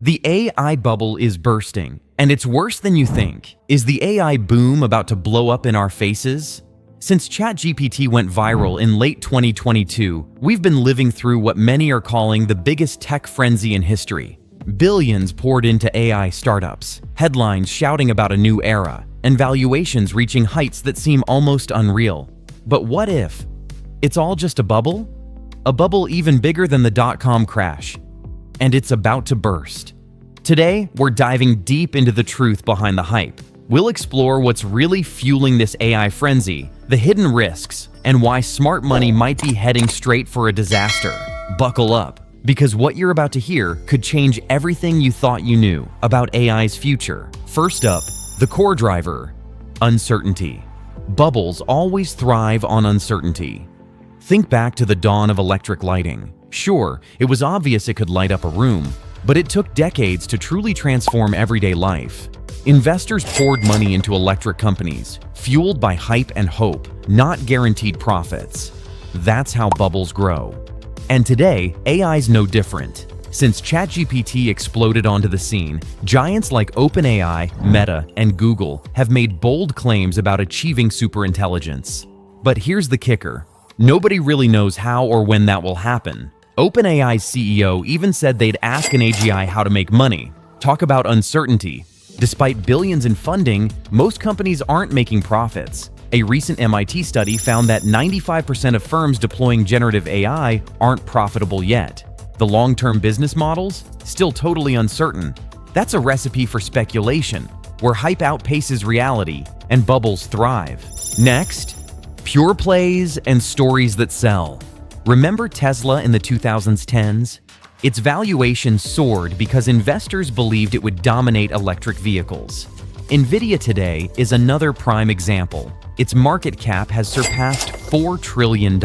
The AI bubble is bursting, and it's worse than you think. Is the AI boom about to blow up in our faces? Since ChatGPT went viral in late 2022, we've been living through what many are calling the biggest tech frenzy in history. Billions poured into AI startups, headlines shouting about a new era, and valuations reaching heights that seem almost unreal. But what if it's all just a bubble? A bubble even bigger than the dot-com crash. And it's about to burst. Today, we're diving deep into the truth behind the hype. We'll explore what's really fueling this AI frenzy, the hidden risks, and why smart money might be heading straight for a disaster. Buckle up, because what you're about to hear could change everything you thought you knew about AI's future. First up, the core driver: uncertainty. Bubbles always thrive on uncertainty. Think back to the dawn of electric lighting. Sure, it was obvious it could light up a room, but it took decades to truly transform everyday life. Investors poured money into electric companies, fueled by hype and hope, not guaranteed profits. That's how bubbles grow. And today, AI's no different. Since ChatGPT exploded onto the scene, giants like OpenAI, Meta, and Google have made bold claims about achieving superintelligence. But here's the kicker: nobody really knows how or when that will happen. OpenAI's CEO even said they'd ask an AGI how to make money. Talk about uncertainty. Despite billions in funding, most companies aren't making profits. A recent MIT study found that 95% of firms deploying generative AI aren't profitable yet. The long-term business models? Still totally uncertain. That's a recipe for speculation, where hype outpaces reality and bubbles thrive. Next, pure plays and stories that sell. Remember Tesla in the 2010s? Its valuation soared because investors believed it would dominate electric vehicles. Nvidia today is another prime example. Its market cap has surpassed $4 trillion.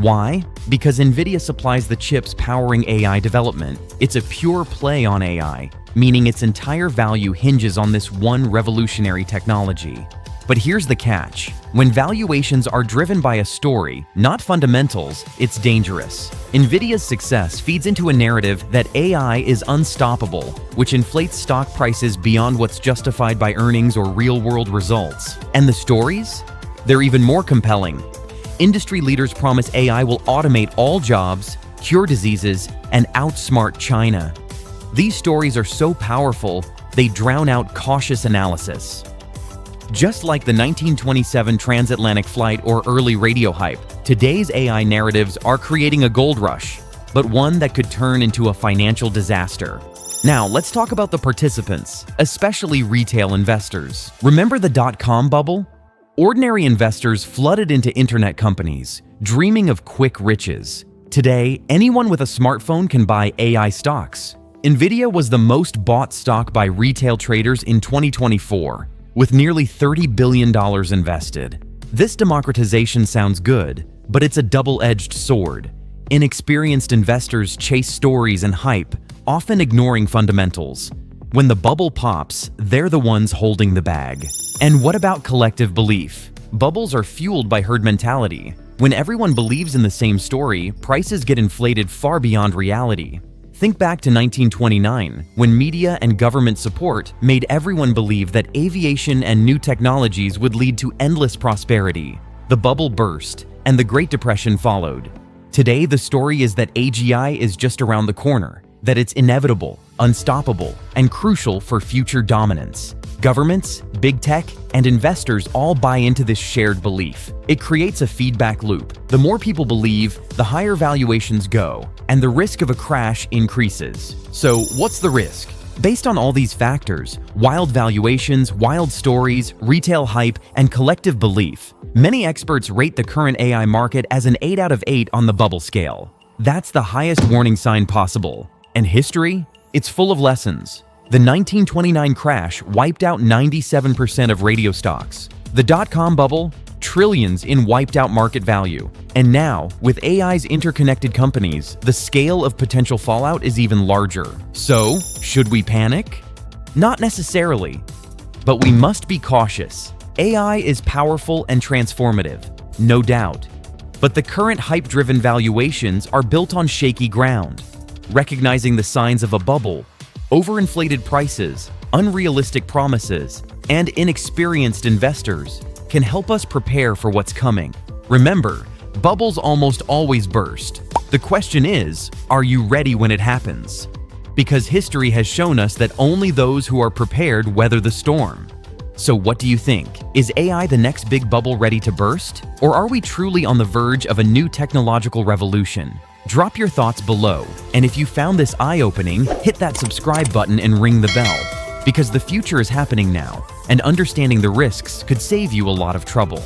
Why? Because Nvidia supplies the chips powering AI development. It's a pure play on AI, meaning its entire value hinges on this one revolutionary technology. But here's the catch: when valuations are driven by a story, not fundamentals, it's dangerous. Nvidia's success feeds into a narrative that AI is unstoppable, which inflates stock prices beyond what's justified by earnings or real-world results. And the stories? They're even more compelling. Industry leaders promise AI will automate all jobs, cure diseases, and outsmart China. These stories are so powerful, they drown out cautious analysis. Just like the 1927 transatlantic flight or early radio hype, today's AI narratives are creating a gold rush, but one that could turn into a financial disaster. Now, let's talk about the participants, especially retail investors. Remember the dot-com bubble? Ordinary investors flooded into internet companies, dreaming of quick riches. Today, anyone with a smartphone can buy AI stocks. Nvidia was the most bought stock by retail traders in 2024. With nearly $30 billion invested. This democratization sounds good, but it's a double-edged sword. Inexperienced investors chase stories and hype, often ignoring fundamentals. When the bubble pops, they're the ones holding the bag. And what about collective belief? Bubbles are fueled by herd mentality. When everyone believes in the same story, prices get inflated far beyond reality. Think back to 1929, when media and government support made everyone believe that aviation and new technologies would lead to endless prosperity. The bubble burst, and the Great Depression followed. Today, the story is that AGI is just around the corner, that it's inevitable, unstoppable, and crucial for future dominance. Governments, big tech, and investors all buy into this shared belief. It creates a feedback loop. The more people believe, the higher valuations go, and the risk of a crash increases. So, what's the risk? Based on all these factors, wild valuations, wild stories, retail hype, and collective belief, many experts rate the current AI market as an 8 out of 8 on the bubble scale. That's the highest warning sign possible. And history? It's full of lessons. The 1929 crash wiped out 97% of radio stocks. The dot-com bubble? Trillions in wiped out market value. And now, with AI's interconnected companies, the scale of potential fallout is even larger. So, should we panic? Not necessarily. But we must be cautious. AI is powerful and transformative, no doubt. But the current hype-driven valuations are built on shaky ground. Recognizing the signs of a bubble, Overinflated prices, unrealistic promises, and inexperienced investors can help us prepare for what's coming. Remember, bubbles almost always burst. The question is, are you ready when it happens? Because history has shown us that only those who are prepared weather the storm. So what do you think? Is AI the next big bubble ready to burst? Or are we truly on the verge of a new technological revolution? Drop your thoughts below, and if you found this eye-opening, hit that subscribe button and ring the bell. Because the future is happening now, and understanding the risks could save you a lot of trouble.